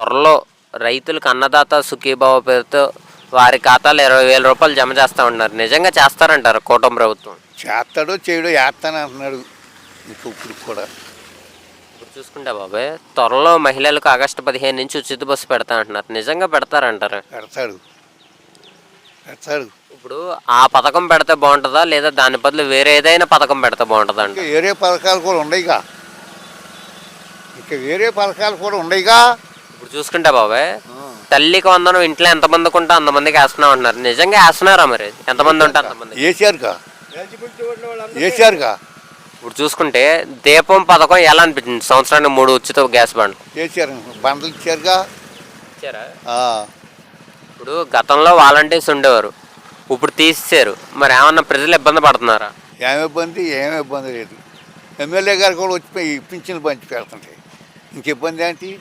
త్వరలో రైతులకు అన్నదాత సుఖీభావ పేరుతో వారి ఖాతాలో 20,000 రూపాయలు జమ చేస్తా ఉన్నారు. నిజంగా చేస్తారంటారు కూటమి ప్రభుత్వం? చేస్తాడో చేయడో వేస్తాను అంటున్నాడు ఇప్పుడు కూడా. ఇప్పుడు చూసుకుంటే బాబాయ్, త్వరలో మహిళలకు ఆగస్టు 15 నుంచి ఉచిత బస్సు పెడతా అంటున్నారు. నిజంగా పెడతారంటారు? పెడతాడు పెడతాడు. ఇప్పుడు ఆ పథకం పెడితే బాగుంటుందా, లేదా దాని బదులు వేరే ఏదైనా పథకం పెడితే బాగుంటుందా అంట? ఇంకా వేరే పథకాలు కూడా ఉన్నాయిగా, ఇంకా వేరే పథకాలు కూడా ఉన్నాయిగా. ఇప్పుడు చూసుకుంటే బాబాయ్, తల్లికి వందనం ఇంట్లో ఎంతమందికి ఉంటే అంతమందికి వేస్తున్నాం అంటున్నారు. నిజంగా వేస్తున్నారా? మరి ఎంతమంది ఉంటే అంతమంది వేసారుగా వేసారుగా. ఇప్పుడు చూసుకుంటే దీపం పథకం ఎలా అనిపించింది? సంవత్సరానికి 3 ఉచిత గ్యాస్ బండ్లు వేసారు, బండ్లు ఇచ్చారుగా. ఇచ్చారా? ఇప్పుడు గతంలో వాలంటీర్స్ ఉండేవారు, ఇప్పుడు తీసేశారు. మరి ఏమన్నా ప్రజలు ఇబ్బంది పడుతున్నారా? ఏమి ఇబ్బంది లేదు. ఎమ్మెల్యే గారు కూడా వచ్చి పింఛన్లు పంచి పెడుతుంటాయి. ఇంక ఇబ్బంది ఏంటి?